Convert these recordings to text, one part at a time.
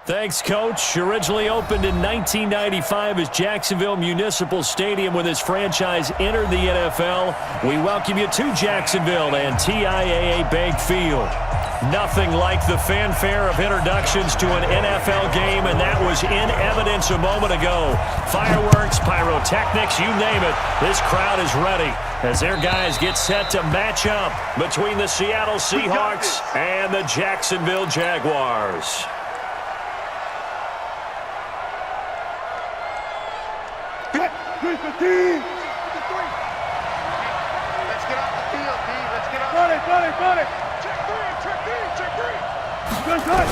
Thanks, Coach. Originally opened in 1995 as Jacksonville Municipal Stadium when this franchise entered the NFL. We welcome you to Jacksonville and TIAA Bank Field. Nothing like the fanfare of introductions to an NFL game, and that was in evidence a moment ago. Fireworks, pyrotechnics, you name it. This crowd is ready as their guys get set to match up between the Seattle Seahawks and the Jacksonville Jaguars. Let's get off the field, D. Let's get off. Got it. Check three. Good.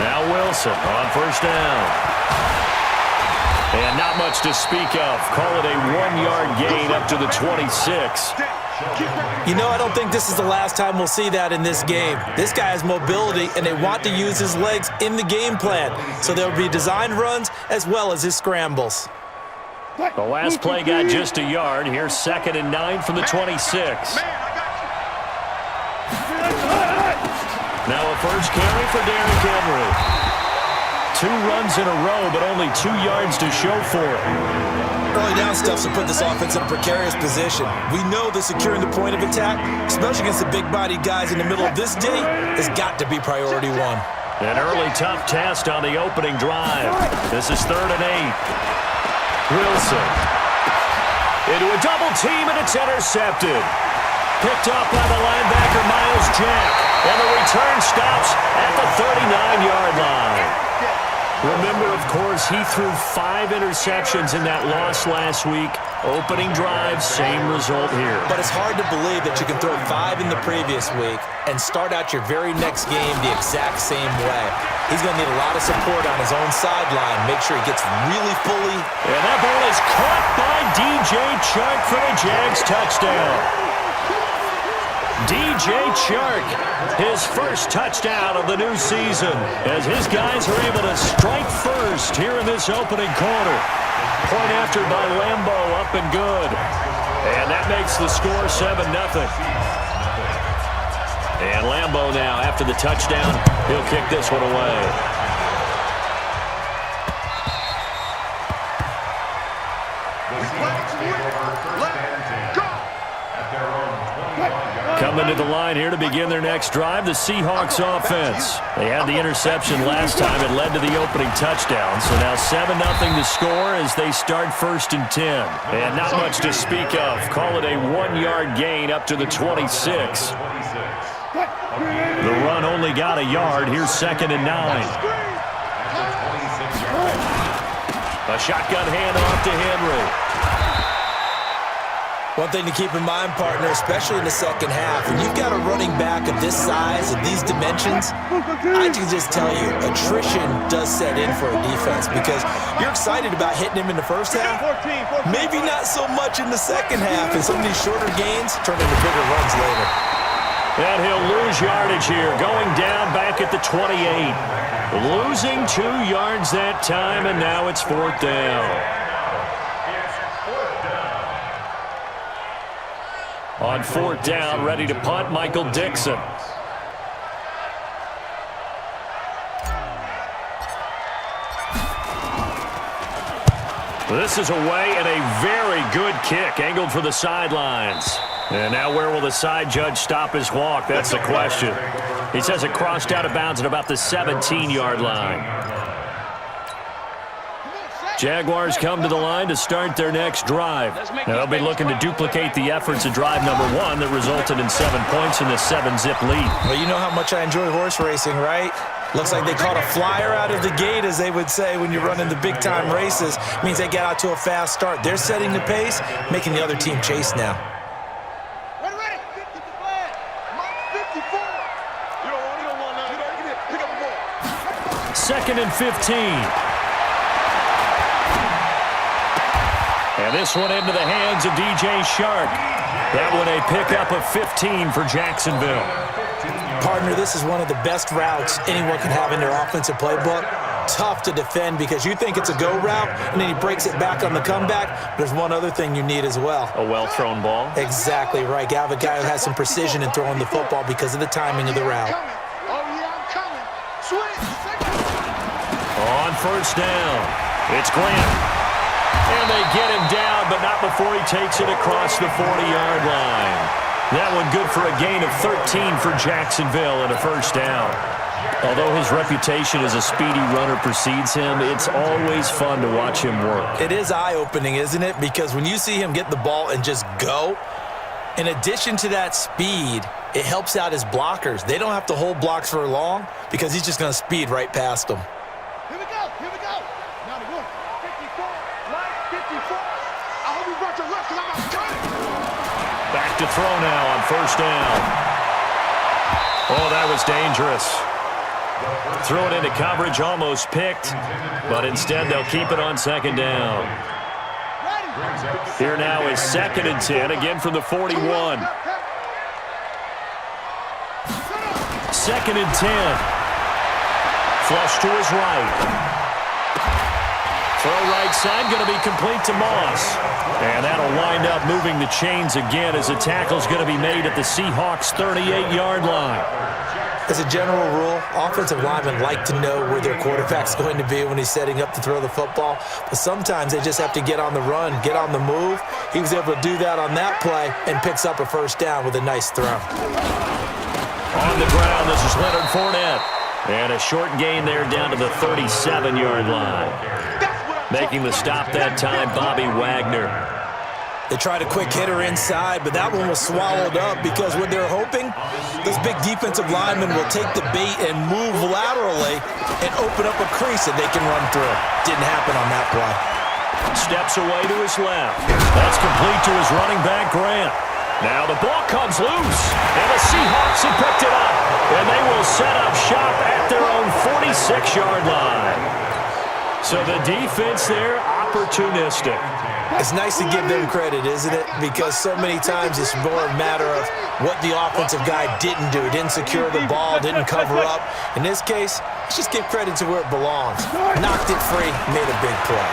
Now Wilson on first down. And not much to speak of. Call it a 1-yard gain up to the 26. You know, I don't think this is the last time we'll see that in this game. This guy has mobility, and they want to use his legs in the game plan. So there will be designed runs as well as his scrambles. The last play got just a yard. Here's 2nd and 9 from the 26. Now a first carry for Derrick Henry. 2 runs in a row, but only 2 yards to show for it. Early down stuff to put this offense in a precarious position. We know that securing the point of attack, especially against the big-bodied guys in the middle of this day, has got to be priority 1. An early tough test on the opening drive. This is 3rd and 8. Wilson into a double team, and it's intercepted. Picked up by the linebacker Myles Jack, and the return stops at the 39-yard line. Remember, of course, he threw 5 interceptions in that loss last week. Opening drive, same result here. But it's hard to believe that you can throw 5 in the previous week and start out your very next game the exact same way. He's going to need a lot of support on his own sideline. Make sure he gets really fully. And that ball is caught by DJ Chark for the Jags touchdown. DJ Chark, his first touchdown of the new season, as his guys are able to strike first here in this opening quarter. Point after by Lambo, up and good. And that makes the score 7-0. And Lambo now, after the touchdown, he'll kick this one away. Coming to the line here to begin their next drive, the Seahawks offense. They had the interception last time. It led to the opening touchdown. So now 7-0 to score as they start 1st and 10. And not much to speak of. Call it a 1-yard gain up to the 26. The run only got a yard. Here's 2nd and 9. A shotgun handoff to Henry. One thing to keep in mind, partner, especially in the second half, when you've got a running back of this size and these dimensions, I can just tell you, attrition does set in for a defense because you're excited about hitting him in the first half, maybe not so much in the second half, and some of these shorter gains turn into bigger runs later. And he'll lose yardage here, going down back at the 28. Losing 2 yards that time, and now it's 4th down. On 4th down, ready to punt, Michael Dixon. This is away and a very good kick, angled for the sidelines. And now where will the side judge stop his walk? That's the question. He says it crossed out of bounds at about the 17-yard line. Jaguars come to the line to start their next drive. Now they'll be looking to duplicate the efforts of drive number 1 that resulted in 7 points in the 7-zip lead. Well, you know how much I enjoy horse racing, right? Looks like they caught a flyer out of the gate, as they would say when you're running the big-time races. Means they get out to a fast start. They're setting the pace, making the other team chase now. Ready. 50 to flag. Mark 54. You don't want that. Pick up the ball. 2nd and 15. And this one into the hands of DJ Shark. That one a pickup of 15 for Jacksonville. Partner, this is one of the best routes anyone can have in their offensive playbook. Tough to defend because you think it's a go route, and then he breaks it back on the comeback. There's one other thing you need as well. A well-thrown ball. Exactly right. You have a guy who has some precision in throwing the football because of the timing of the route. Oh, yeah, I'm coming. Switch. On 1st down, it's Grant. And they get him down, but not before he takes it across the 40-yard line. That one good for a gain of 13 for Jacksonville and a 1st down. Although his reputation as a speedy runner precedes him, it's always fun to watch him work. It is eye-opening, isn't it? Because when you see him get the ball and just go, in addition to that speed, it helps out his blockers. They don't have to hold blocks for long because he's just going to speed right past them. Here we go. Now the look. 54. Line 54. I hope you brought your left because I'm about to cut it. Back to throw now on 1st down. Oh, that was dangerous. Throw it into coverage, almost picked, but instead they'll keep it on 2nd down. Here now is 2nd and 10, again from the 41. 2nd and 10. Flush to his right. Throw right side, going to be complete to Moss. And that'll wind up moving the chains again as the tackle's going to be made at the Seahawks' 38-yard line. As a general rule, offensive linemen like to know where their quarterback's going to be when he's setting up to throw the football. But sometimes they just have to get on the run, get on the move. He was able to do that on that play and picks up a 1st down with a nice throw. On the ground, this is Leonard Fournette. And a short gain there down to the 37-yard line. Making the stop that time, Bobby Wagner. They tried a quick hitter inside, but that one was swallowed up because what they're hoping, those big defensive linemen will take the bait and move laterally and open up a crease that they can run through. Didn't happen on that play. Steps away to his left. That's complete to his running back, Grant. Now the ball comes loose, and the Seahawks have picked it up, and they will set up shop at their own 46-yard line. So the defense there, opportunistic. It's nice to give them credit, isn't it? Because so many times it's more a matter of what the offensive guy didn't do. Didn't secure the ball, didn't cover up. In this case, let's just give credit to where it belongs. Knocked it free, made a big play.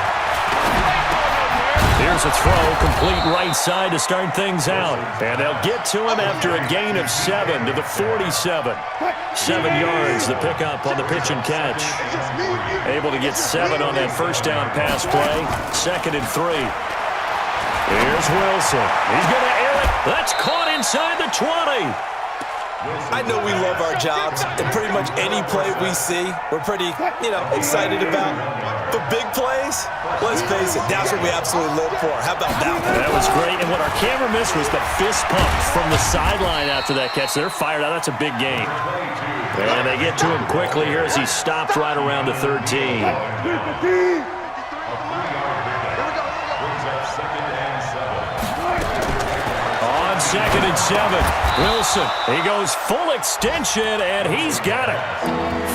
Here's a throw, complete right side to start things out. And they'll get to him after a gain of 7 to the 47. 7 yards, the pickup on the pitch and catch. Able to get 7 on that 1st down pass play. 2nd and 3. Here's Wilson. He's going to air it. That's caught inside the 20. I know we love our jobs, and pretty much any play we see, we're pretty, excited about. But big plays, let's face it, that's what we absolutely live for. How about that one? That was great, and what our camera missed was the fist pump from the sideline after that catch. They're fired out. That's a big gain. And they get to him quickly here as he stopped right around the 13. on 2nd and 7. Wilson, he goes full extension, and he's got it.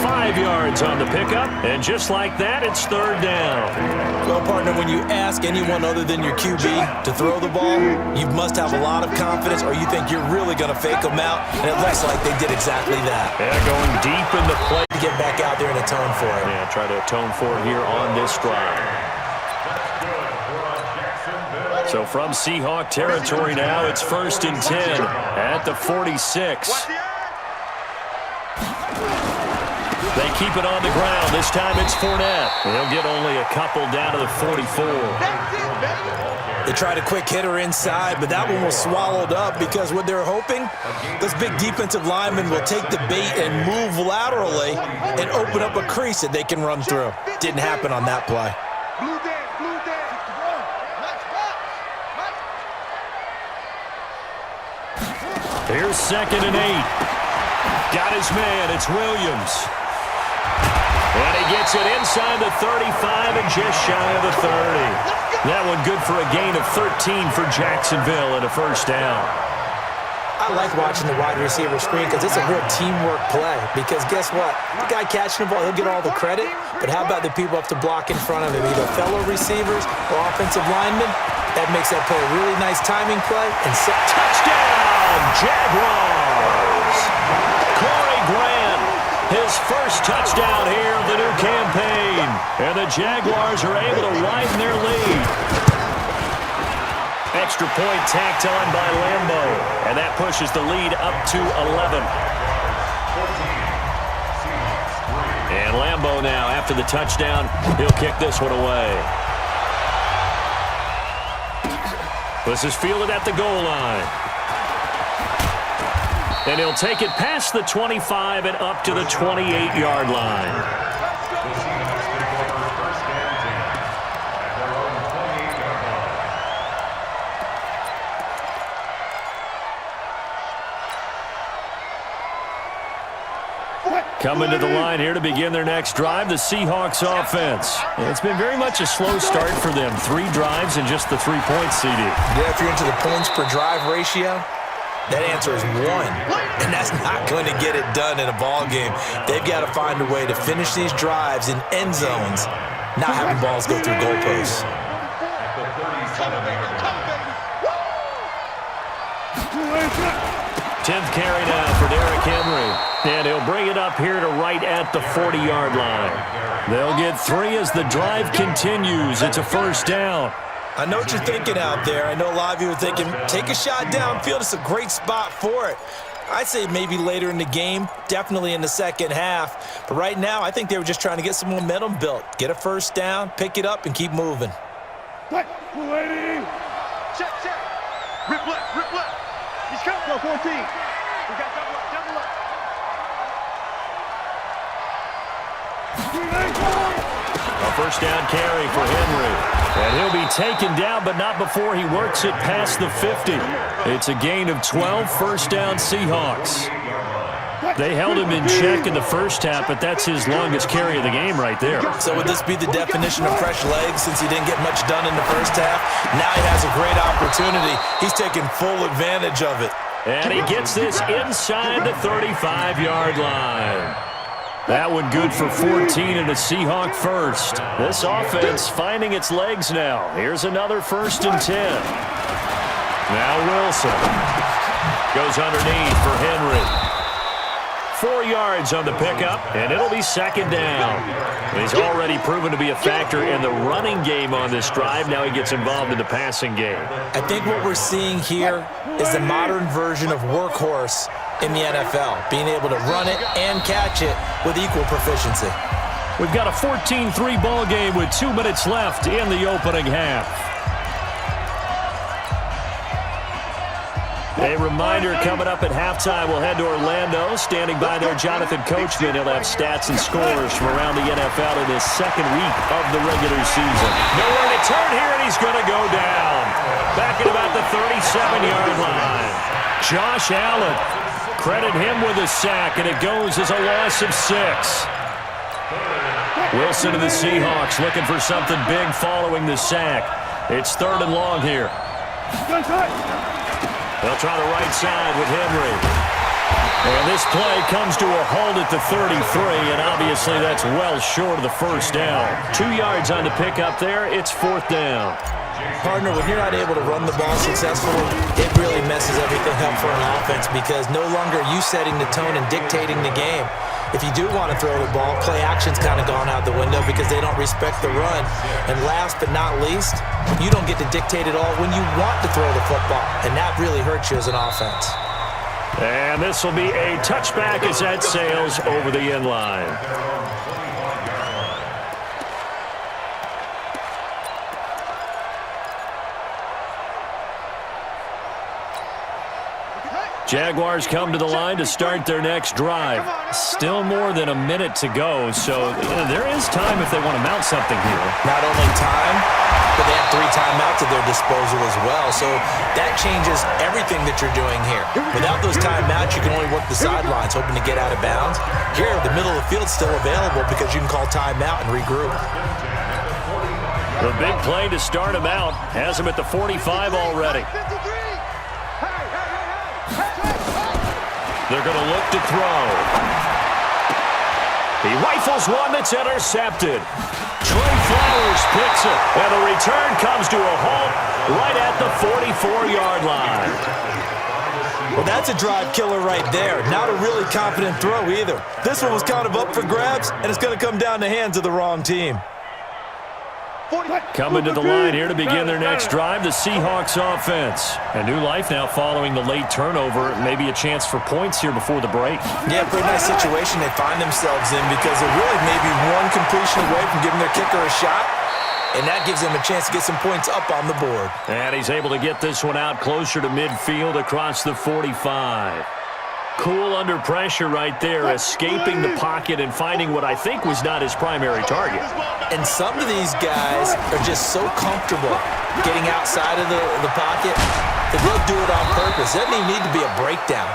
5 yards on the pickup, and just like that, it's 3rd down. Well, partner, when you ask anyone other than your QB to throw the ball, you must have a lot of confidence, or you think you're really going to fake them out, and it looks like they did exactly that. Yeah, going deep in the play. To get back out there and atone for it. Yeah, try to atone for it here on this drive. So from Seahawk territory now, it's 1st and 10 at the 46. They keep it on the ground. This time it's Fournette. He'll get only a couple down to the 44. They tried a quick hitter inside, but that one was swallowed up because what they're hoping, this big defensive lineman will take the bait and move laterally and open up a crease that they can run through. Didn't happen on that play. Here's 2nd and 8. Got his man. It's Williams. And he gets it inside the 35 and just shy of the 30. That one good for a gain of 13 for Jacksonville and a 1st down. I like watching the wide receiver screen because it's a real teamwork play. Because guess what? The guy catching the ball, he'll get all the credit. But how about the people up to block in front of him, either fellow receivers or offensive linemen? That makes that play a really nice timing play. And touchdown, Jaguars! Corey Grant, his first touchdown here of the new campaign. And the Jaguars are able to widen their lead. Extra point tacked on by Lambo. And that pushes the lead up to 11. And Lambo now, after the touchdown, he'll kick this one away. This is fielded at the goal line. And he'll take it past the 25 and up to the 28-yard line. Coming to the line here to begin their next drive, the Seahawks offense. It's been very much a slow start for them. 3 drives and just the 3 points, CD. Yeah, if you're into the points per drive ratio, that answer is 1. And that's not going to get it done in a ball game. They've got to find a way to finish these drives in end zones, not having balls go through goalposts. 10th carry now for Derrick Henry. And he'll bring it up here to right at the 40-yard line. They'll get 3 as the drive continues. It's a 1st down. I know what you're thinking out there. I know a lot of you are thinking, take a shot downfield. It's a great spot for it. I'd say maybe later in the game, definitely in the second half. But right now, I think they were just trying to get some momentum built. Get a 1st down, pick it up, and keep moving. Check. Rip left. He's coming. Go 14. We got double up. A 1st down carry for Henry. And he'll be taken down, but not before he works it past the 50. It's a gain of 12, 1st down Seahawks. They held him in check in the first half, but that's his longest carry of the game right there. So would this be the definition of fresh legs since he didn't get much done in the first half? Now he has a great opportunity. He's taking full advantage of it. And he gets this inside the 35-yard line. That one good for 14 and a Seahawk first. This offense finding its legs now. Here's another 1st and 10. Now Wilson goes underneath for Henry. 4 yards on the pickup, and it'll be 2nd down. He's already proven to be a factor in the running game on this drive. Now he gets involved in the passing game. I think what we're seeing here is the modern version of workhorse in the NFL, being able to run it and catch it with equal proficiency. We've got a 14-3 ball game with 2 minutes left in the opening half. A reminder coming up at halftime, we'll head to Orlando. Standing by there, Jonathan Coachman. He'll have stats and scores from around the NFL in his 2nd week of the regular season. Nowhere to turn here, and he's going to go down. Back at about the 37-yard line. Josh Allen, credit him with a sack, and it goes as a loss of 6. Wilson of the Seahawks looking for something big following the sack. It's 3rd and long here. They'll try the right side with Henry. And this play comes to a halt at the 33, and obviously that's well short of the first down. 2 yards on the pickup there. It's 4th down. Partner, when you're not able to run the ball successfully, it really messes everything up for an offense because no longer are you setting the tone and dictating the game. If you do want to throw the ball, play action's kind of gone out the window because they don't respect the run. And last but not least, you don't get to dictate it all when you want to throw the football, and that really hurts you as an offense. And this will be a touchback as that sails over the end line. Jaguars come to the line to start their next drive. Still more than a minute to go, so there is time if they want to mount something here. Not only time, but they have 3 timeouts at their disposal as well, so that changes everything that you're doing here. Without those timeouts, you can only work the sidelines, hoping to get out of bounds. Here, the middle of the field's still available because you can call timeout and regroup. The big play to start him out has him at the 45 already. They're going to look to throw. He rifles one that's intercepted. Trey Flowers picks it, and the return comes to a halt right at the 44-yard line. Well, that's a drive killer right there. Not a really confident throw either. This one was kind of up for grabs, and it's going to come down the hands of the wrong team. Coming to the line here to begin their next drive, the Seahawks offense. A new life now following the late turnover. Maybe a chance for points here before the break. Yeah, pretty nice situation they find themselves in because they're really maybe one completion away from giving their kicker a shot, and that gives them a chance to get some points up on the board. And he's able to get this one out closer to midfield across the 45. Cool under pressure right there, escaping the pocket and finding what I think was not his primary target. And some of these guys are just so comfortable getting outside of the pocket that they'll do it on purpose. It doesn't even need to be a breakdown.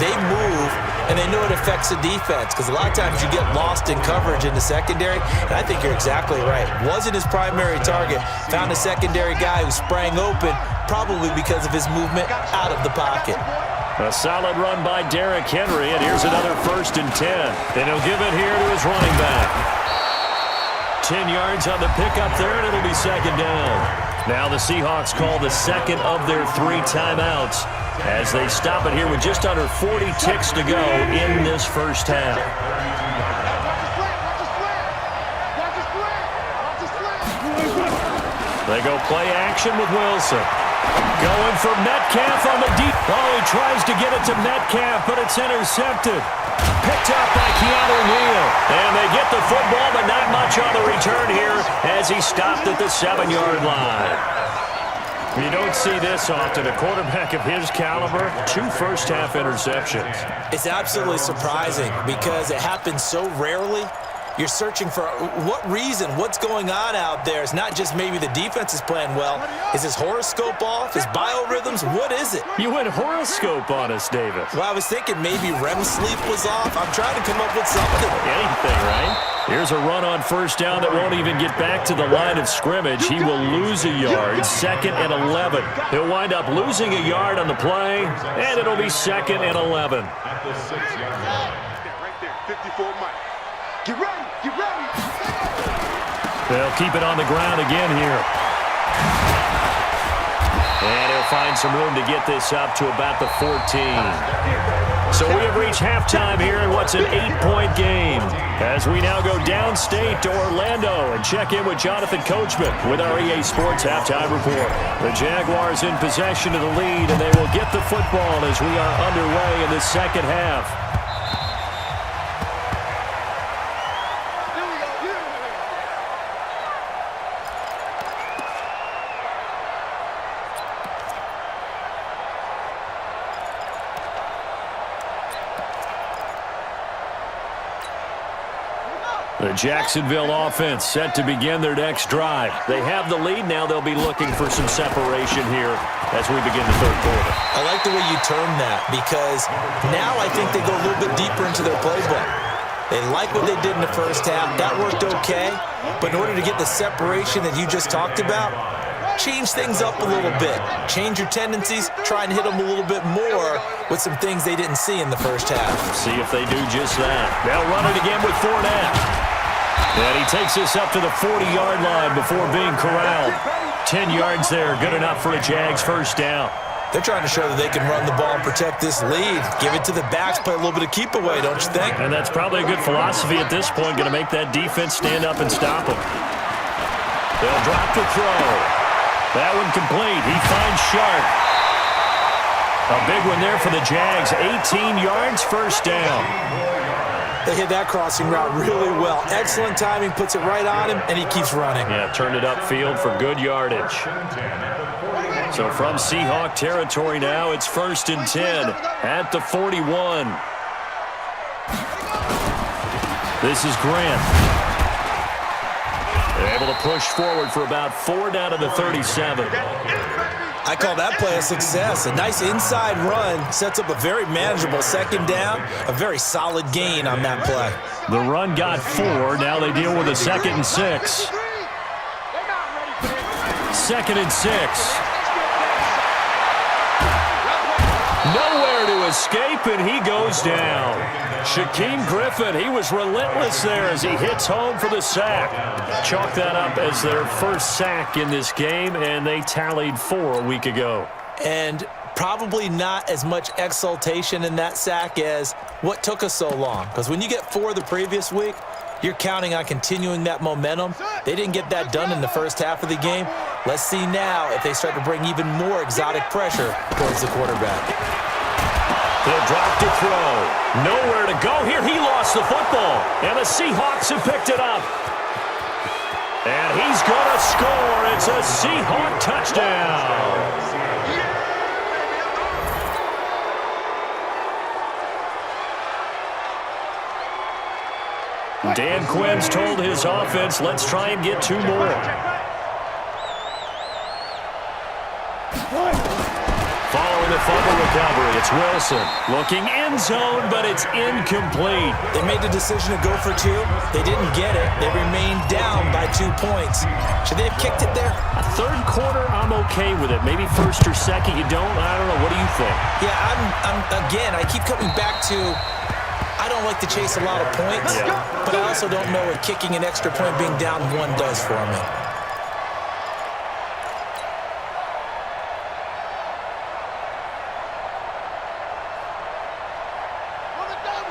They move, and they know it affects the defense because a lot of times you get lost in coverage in the secondary, and I think you're exactly right. Wasn't his primary target. Found a secondary guy who sprang open, probably because of his movement out of the pocket. A solid run by Derrick Henry, and here's another 1st and 10. And he'll give it here to his running back. 10 yards on the pickup there, and it'll be 2nd down. Now the Seahawks call the second of their 3 timeouts as they stop it here with just under 40 ticks to go in this first half. They go play action with Wilson. Going for Metcalf on the deep. Oh, he tries to get it to Metcalf, but it's intercepted. Picked up by Keanu Neal. And they get the football, but not much on the return here as he stopped at the 7-yard line. You don't see this often. A quarterback of his caliber, 2 first-half interceptions. It's absolutely surprising because it happens so rarely. You're searching for what reason, what's going on out there. It's not just maybe the defense is playing well. Is his horoscope off? His biorhythms? What is it? You went horoscope on us, David. Well, I was thinking maybe REM sleep was off. I'm trying to come up with something. Anything, right? Here's a run on 1st down that won't even get back to the line of scrimmage. He will lose a yard, 2nd and 11. He'll wind up losing a yard on the play, and it'll be 2nd and 11. At the 6-yard line. Right there, 54 Mike. Get ready, get ready. They'll keep it on the ground again here. And he'll find some room to get this up to about the 14. So we have reached halftime here in what's an 8-point game. As we now go downstate to Orlando and check in with Jonathan Coachman with our EA Sports Halftime Report. The Jaguars in possession of the lead, and they will get the football as we are underway in the second half. The Jacksonville offense set to begin their next drive. They have the lead. Now they'll be looking for some separation here as we begin the 3rd quarter. I like the way you termed that because now I think they go a little bit deeper into their playbook. They like what they did in the first half. That worked okay. But in order to get the separation that you just talked about, change things up a little bit. Change your tendencies, try and hit them a little bit more with some things they didn't see in the first half. See if they do just that. They'll run it again with Fournette. And he takes this up to the 40-yard line before being corralled. 10 yards there, good enough for a Jags first down. They're trying to show that they can run the ball and protect this lead. Give it to the backs, play a little bit of keep away, don't you think? And that's probably a good philosophy at this point, going to make that defense stand up and stop them. They'll drop the throw. That one complete. He finds Sharp. A big one there for the Jags. 18 yards, first down. They hit that crossing route really well. Excellent timing, puts it right on him, and he keeps running. Yeah, turned it upfield for good yardage. So from Seahawk territory now, it's 1st and 10 at the 41. This is Grant. They're able to push forward for about 4 down to the 37. I call that play a success. A nice inside run sets up a very manageable second down, a very solid gain on that play. The run got 4. Now they deal with a 2nd and 6. 2nd and 6. Nowhere to escape, and he goes down. Shaquem Griffin, he was relentless there as he hits home for the sack. Chalk that up as their first sack in this game, and they tallied 4 a week ago. And probably not as much exultation in that sack as what took us so long. Because when you get 4 the previous week, you're counting on continuing that momentum. They didn't get that done in the first half of the game. Let's see now if they start to bring even more exotic pressure towards the quarterback. He'll drop to throw. Nowhere to go here. He lost the football. And the Seahawks have picked it up. And he's going to score. It's a Seahawk touchdown. Dan Quinn's told his offense, let's try and get 2 more. Following the fumble recovery, it's Wilson. Looking end zone, but it's incomplete. They made the decision to go for 2. They didn't get it. They remained down by 2 points. Should they have kicked it there? A third quarter, I'm okay with it. Maybe first or second, you don't. I don't know. What do you think? Yeah, again, I keep coming back to I don't like to chase a lot of points, but I also don't know what kicking an extra point being down 1 does for me.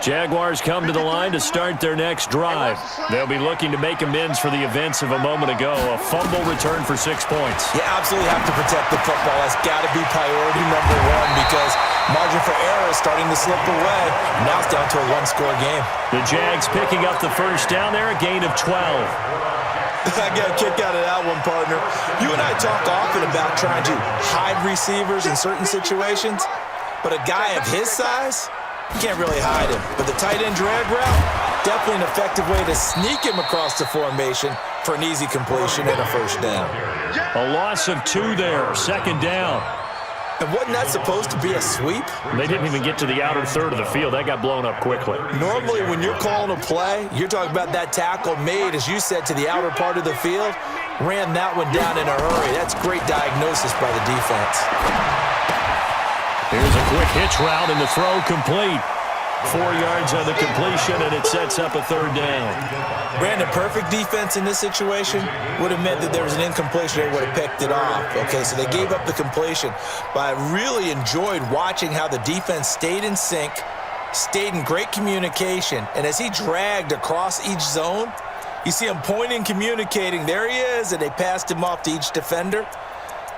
Jaguars come to the line to start their next drive. They'll be looking to make amends for the events of a moment ago. A fumble return for 6 points. You absolutely have to protect the football. That's got to be priority number 1 because margin for error is starting to slip away. Now it's down to a 1-score game. The Jags picking up the first down there, a gain of 12. I got a kick out of that one, partner. You and I talk often about trying to hide receivers in certain situations, but a guy of his size, you can't really hide him. But the tight end drag route, definitely an effective way to sneak him across the formation for an easy completion and a first down. A loss of 2 there, 2nd down. And wasn't that supposed to be a sweep? They didn't even get to the outer third of the field. That got blown up quickly. Normally, when you're calling a play, you're talking about that tackle made, as you said, to the outer part of the field. Ran that one down in a hurry. That's great diagnosis by the defense. Here's a quick hitch route, and the throw complete. 4 yards on the completion, and it sets up a 3rd down. Brandon, perfect defense in this situation would have meant that there was an incompletion. They would have picked it off. Okay, so they gave up the completion. But I really enjoyed watching how the defense stayed in sync, stayed in great communication. And as he dragged across each zone, you see him pointing, communicating. There he is, and they passed him off to each defender.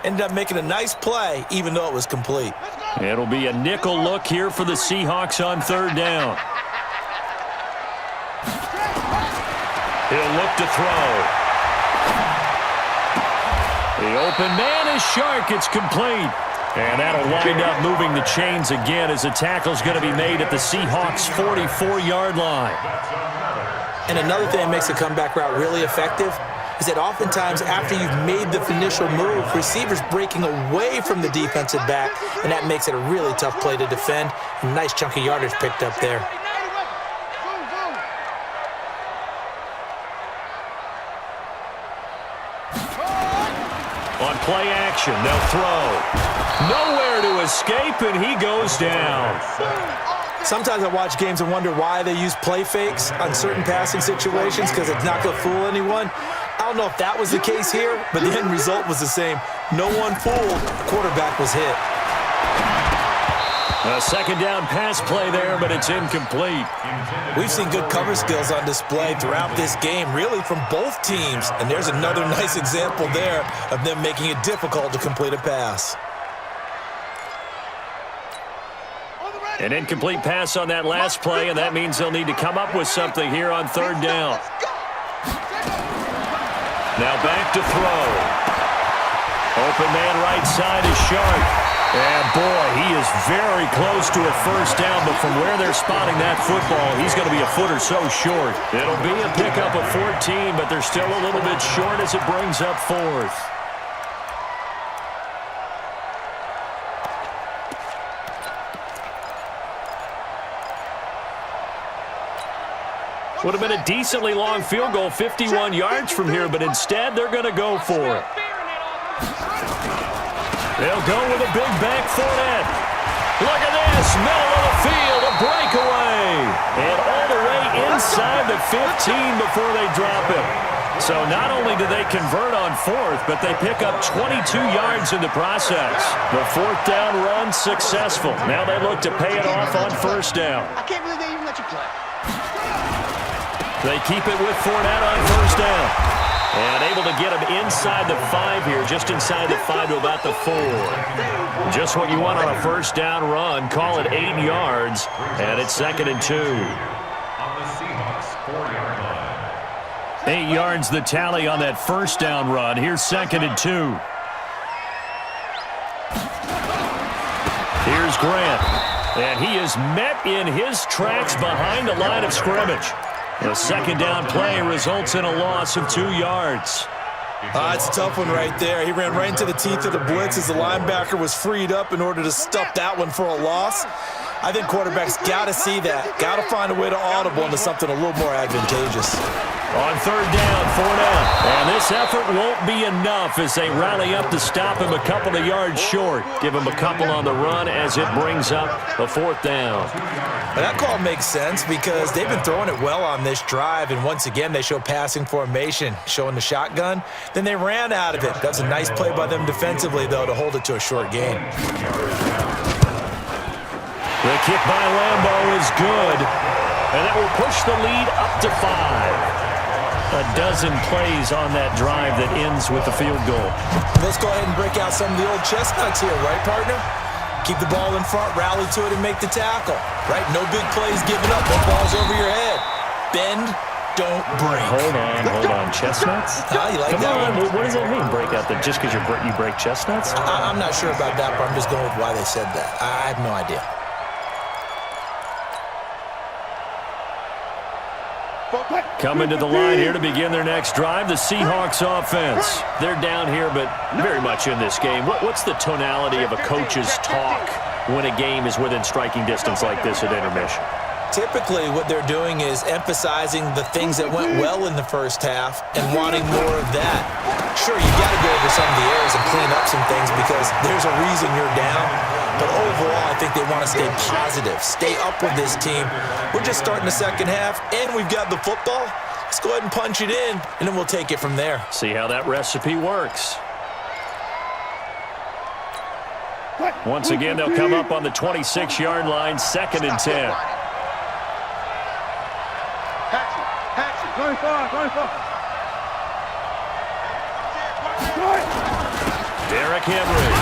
Ended up making a nice play, even though it was complete. It'll be a nickel look here for the Seahawks on 3rd down. He'll look to throw. The open man is Shark. It's complete. And that'll wind up moving the chains again as the tackle's going to be made at the Seahawks' 44-yard line. And another thing that makes a comeback route really effective is that oftentimes after you've made the initial move, receivers breaking away from the defensive back, and that makes it a really tough play to defend. A nice chunk of yardage picked up there. On play action, they'll throw. Nowhere to escape, and he goes down. Sometimes I watch games and wonder why they use play fakes on certain passing situations because it's not going to fool anyone. I don't know if that was the case here, but the end result was the same. No one fooled. Quarterback was hit. A second down pass play there, but it's incomplete. We've seen good cover skills on display throughout this game, really from both teams. And there's another nice example there of them making it difficult to complete a pass. An incomplete pass on that last play, and that means they'll need to come up with something here on third down. Now back to throw. Open man right side is Sharp. And boy, he is very close to a first down, but from where they're spotting that football, he's going to be a foot or so short. It'll be a pickup of 14, but they're still a little bit short as it brings up fourth. Would have been a decently long field goal, 51 yards from here, but instead they're going to go for it. They'll go with a big back Fournette. Look at this, middle of the field, a breakaway. And all the way inside the 15 before they drop it. So not only do they convert on fourth, but they pick up 22 yards in the process. The fourth down run successful. Now they look to pay it off on first down. I can't believe they even let you play. They keep it with Fournette on first down. And able to get him inside the 5 here, just inside the 5 to about the 4. Just what you want on a first down run. Call it 8 yards, and it's 2nd and 2. 8 yards the tally on that first down run. Here's 2nd and 2. Here's Grant. And he is met in his tracks behind the line of scrimmage. The second down play results in a loss of 2 yards. It's a tough one right there. He ran right into the teeth of the blitz as the linebacker was freed up in order to stuff that one for a loss. I think quarterbacks got to see that. Got to find a way to audible into something a little more advantageous. On third down, Fournette. And this effort won't be enough as they rally up to stop him a couple of yards short. Give him a couple on the run as it brings up a fourth down. But that call makes sense because they've been throwing it well on this drive, and once again they show passing formation, showing the shotgun. Then they ran out of it. That's a nice play by them defensively, though, to hold it to a short gain. The kick by Lambeau is good, and that will push the lead up to 5. A dozen plays on that drive that ends with the field goal. Let's go ahead and break out some of the old chestnuts here, right, partner? Keep the ball in front, rally to it, and make the tackle, right? No big plays given up, no balls over your head. Bend, don't break. Hold on. Chestnuts? You like Come that on, one? what does that mean, break out? That just because you break chestnuts? I'm not sure about that, but I'm just going with why they said that. I have no idea. Coming to the line here to begin their next drive, the Seahawks offense. They're down here, but very much in this game. What's the tonality of a coach's talk when a game is within striking distance like this at intermission? Typically, what they're doing is emphasizing the things that went well in the first half and wanting more of that. Sure, you got to go over some of the errors and clean up some things because there's a reason you're down. But overall, I think they want to stay positive, stay up with this team. We're just starting the second half, and we've got the football. Let's go ahead and punch it in, and then we'll take it from there. See how that recipe works. Once again, they'll come up on the 26-yard line, 2nd and 10. 25. Derrick Henry.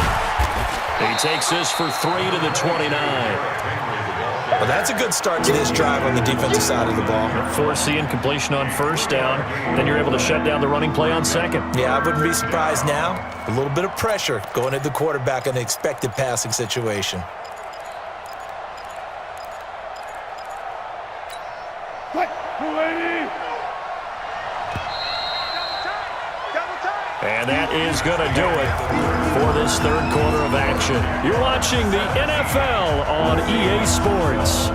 He takes this for 3 to the 29. Well, that's a good start to this drive on the defensive side of the ball. Force the incompletion on first down. Then you're able to shut down the running play on second. Yeah, I wouldn't be surprised now. A little bit of pressure going at the quarterback on the expected passing situation. And that is going to do it for this third quarter of action. You're watching the NFL on EA Sports.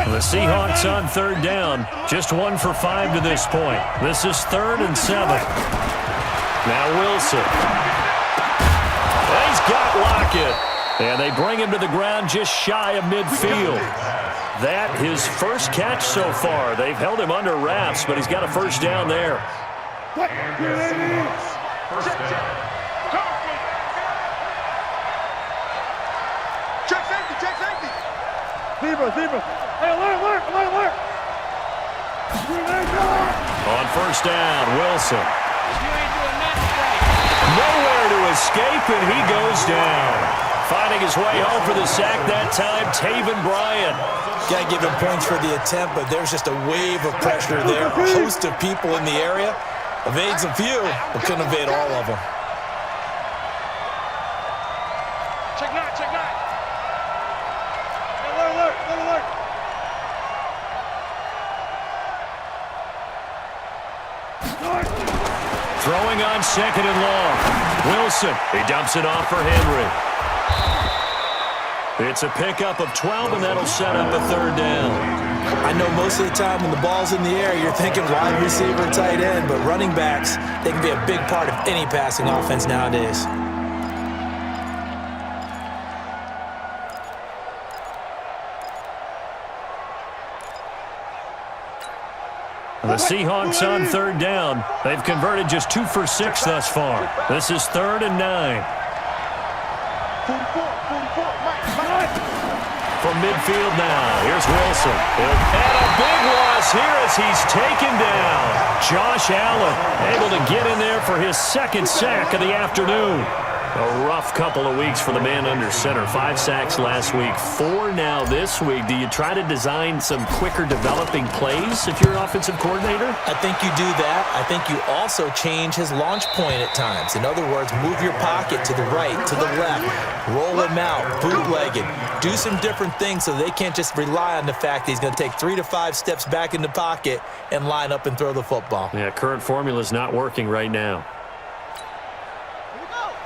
The Seahawks on third down, just 1 for 5 to this point. This is 3rd and 7. Now Wilson. He's got Lockett. And they bring him to the ground just shy of midfield. That his first catch so far. They've held him under wraps, but he's got a first down there. Check safety, check safety. Zebra. Hey, alert. On first down, Wilson. Nowhere to escape, and he goes down. Finding his way home for the sack that time, Taven Bryan. Got to give him points for the attempt, but there's just a wave of pressure there. A host of people in the area. Evades a few, but couldn't evade all of them. Check nine. Alert. Throwing on second and long. Wilson, he dumps it off for Henry. It's a pickup of 12, and that'll set up a third down. I know most of the time when the ball's in the air, you're thinking wide receiver, tight end, but running backs, they can be a big part of any passing offense nowadays. The Seahawks on third down. They've converted just 2 for 6 thus far. This is 3rd and 9. 44. From midfield now, here's Wilson. And a big loss here as he's taken down. Josh Allen able to get in there for his second sack of the afternoon. A rough couple of weeks for the man under center. 5 sacks last week, 4 now this week. Do you try to design some quicker developing plays if you're an offensive coordinator? I think you do that. I think you also change his launch point at times. In other words, move your pocket to the right, to the left, roll him out, bootleg it. Do some different things so they can't just rely on the fact that he's going to take 3 to 5 steps back in the pocket and line up and throw the football. Yeah, current formula is not working right now.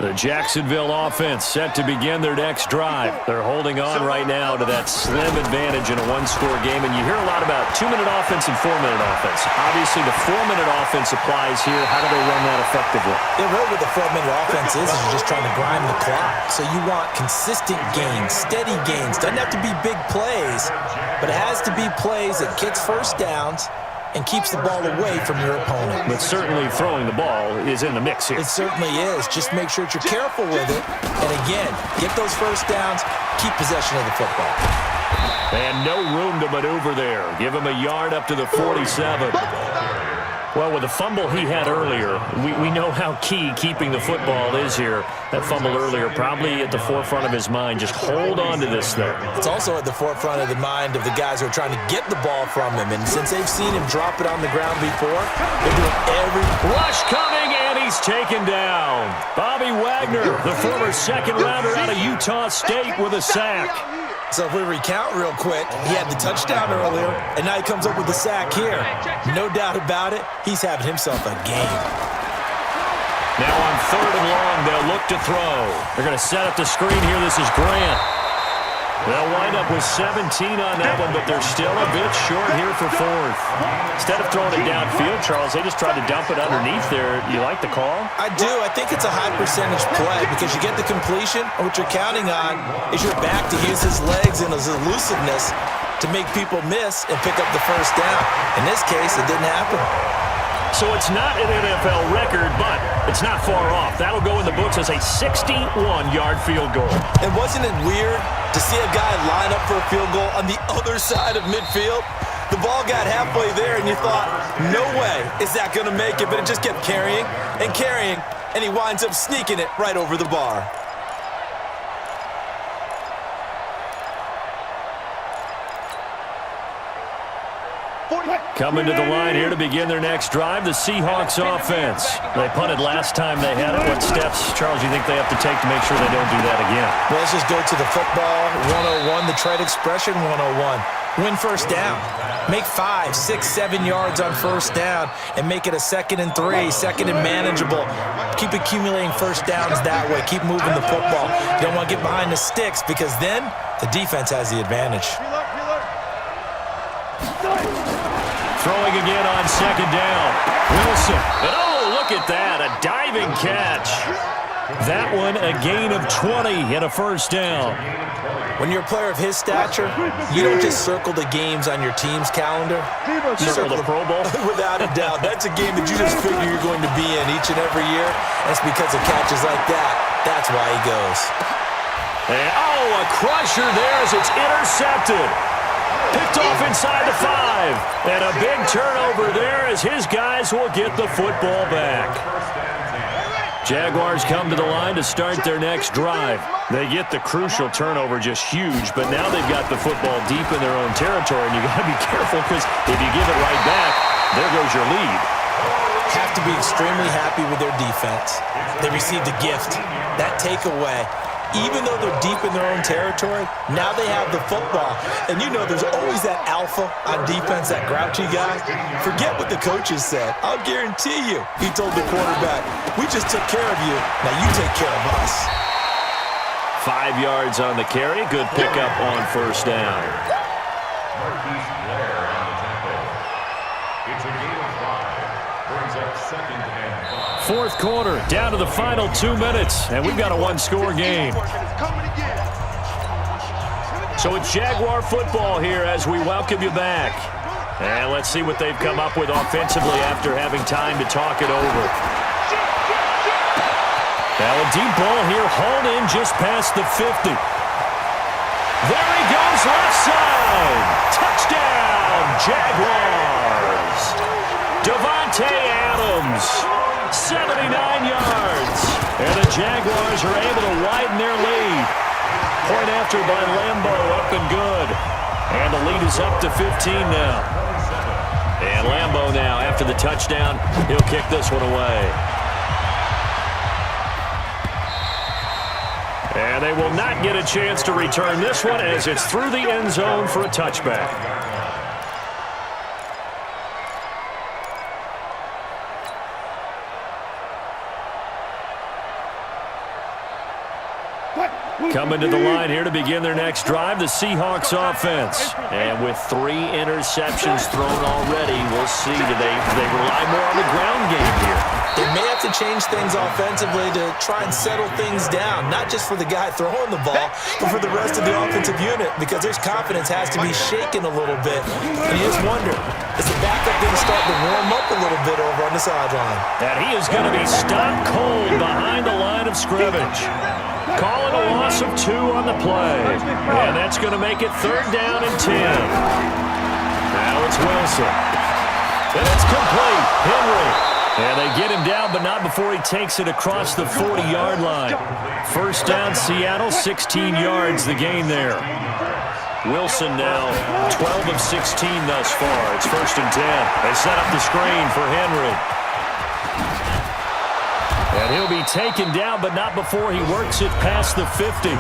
The Jacksonville offense set to begin their next drive. They're holding on right now to that slim advantage in a one-score game, and you hear a lot about 2-minute offense and 4-minute offense. Obviously, the 4-minute offense applies here. How do they run that effectively? Yeah, really what the 4-minute offense is you're just trying to grind the clock. So you want consistent gains, steady gains. Doesn't have to be big plays, but it has to be plays that gets first downs and keeps the ball away from your opponent. But certainly throwing the ball is in the mix here. It certainly is. Just make sure that you're careful with it. And again, get those first downs, keep possession of the football. And no room to maneuver there. Give him a yard up to the 47. Well, with the fumble he had earlier, we know how key keeping the football is here. That fumble earlier probably at the forefront of his mind. Just hold on to this thing. It's also at the forefront of the mind of the guys who are trying to get the ball from him. And since they've seen him drop it on the ground before, they're doing every... Rush coming, and he's taken down. Bobby Wagner, the former second-rounder out of Utah State with a sack. So if we recount real quick, he had the touchdown earlier, and now he comes up with the sack here. No doubt about it, he's having himself a game. Now on 3rd and long, they'll look to throw. They're going to set up the screen here. This is Grant. They'll wind up with 17 on that one, but they're still a bit short here for 4th. Instead of throwing it downfield, Charles, they just tried to dump it underneath there. You like the call? I do. I think it's a high percentage play because you get the completion, and what you're counting on is your back to use his legs and his elusiveness to make people miss and pick up the first down. In this case, it didn't happen. So it's not an NFL record, but it's not far off. That'll go in the books as a 61-yard field goal. And wasn't it weird to see a guy line up for a field goal on the other side of midfield? The ball got halfway there, and you thought, no way is that going to make it, but it just kept carrying, and he winds up sneaking it right over the bar. Coming to the line here to begin their next drive, the Seahawks offense. They punted last time they had it. What steps, Charles, you think they have to take to make sure they don't do that again? Well, let's just go to the football 101, the trade expression 101. Win first down. Make 5, 6, 7 yards on first down and make it a 2nd and 3, 2nd and manageable. Keep accumulating first downs that way. Keep moving the football. You don't want to get behind the sticks because then the defense has the advantage. Throwing again on 2nd down. Wilson. And look Look at that, a diving catch. That one a gain of 20 and a first down. When you're a player of his stature, you don't just circle the games on your team's calendar. You Circle the Pro Bowl? Without a doubt. That's a game that you just figure you're going to be in each and every year. That's because of catches like that. That's why he goes. And, a crusher there as it's intercepted. Picked off inside the 5. And a big turnover there as his guys will get the football back. Jaguars come to the line to start their next drive. They get the crucial turnover, just huge, but now they've got the football deep in their own territory, and you got to be careful because if you give it right back, there goes your lead. Have to be extremely happy with their defense. They received a gift. That takeaway, even though they're deep in their own territory, now they have the football. And you know there's always that alpha on defense, that grouchy guy. Forget what the coaches said. I'll guarantee you, he told the quarterback, we just took care of you. Now you take care of us. 5 yards on the carry. Good pickup on first down. Fourth quarter, down to the final 2 minutes, and we've got a one-score game. So it's Jaguar football here as we welcome you back. And let's see what they've come up with offensively after having time to talk it over. Now a deep ball here, hauled in just past the 50. There he goes, left side. Touchdown, Jaguars. Davante Adams, 79 yards. And the Jaguars are able to widen their lead. Point after by Lambo, up and good. And the lead is up to 15 now. And Lambo now, after the touchdown, he'll kick this one away. And they will not get a chance to return this one as it's through the end zone for a touchback. Coming to the line here to begin their next drive, the Seahawks offense. And with 3 interceptions thrown already, we'll see. Do they rely more on the ground game here? They may have to change things offensively to try and settle things down, not just for the guy throwing the ball, but for the rest of the offensive unit, because their confidence has to be shaken a little bit. And you just wonder, is the backup going to start to warm up a little bit over on the sideline? And he is going to be stopped cold behind the line of scrimmage. Calling a loss of 2 on the play. And that's going to make it 3rd down and 10. Now it's Wilson. And it's complete. Henry. And they get him down, but not before he takes it across the 40-yard line. First down, Seattle, 16 yards the gain there. Wilson now 12 of 16 thus far. It's 1st and 10. They set up the screen for Henry. And he'll be taken down, but not before he works it past the 50.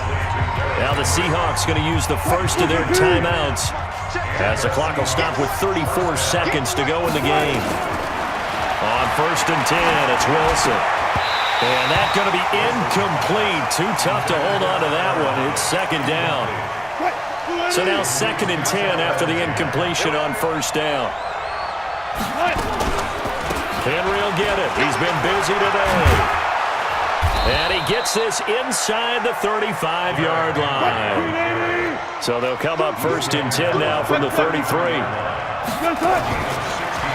Now the Seahawks going to use the first of their timeouts as the clock will stop with 34 seconds to go in the game. On 1st and 10, it's Wilson. And that's going to be incomplete. Too tough to hold on to that one. It's 2nd down. So now 2nd and 10 after the incompletion on 1st down. Henry will get it. He's been busy today. And he gets this inside the 35-yard line. So they'll come up 1st and 10 now from the 33.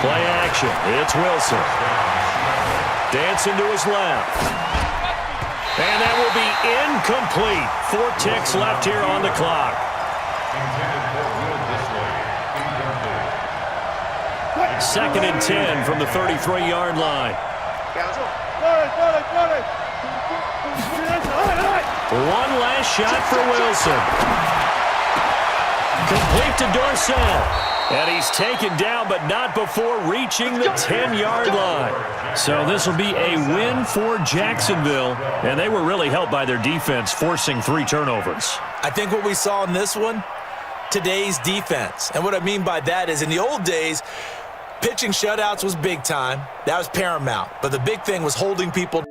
Play action. It's Wilson. Dancing to his left. And that will be incomplete. 4 ticks left here on the clock. 2nd and 10 from the 33-yard line. One last shot for Wilson. Complete to Dorsett. And he's taken down, but not before reaching the 10-yard line. So this will be a win for Jacksonville. And they were really helped by their defense, forcing 3 turnovers. I think what we saw in this one, today's defense. And what I mean by that is in the old days, pitching shutouts was big time. That was paramount. But the big thing was holding people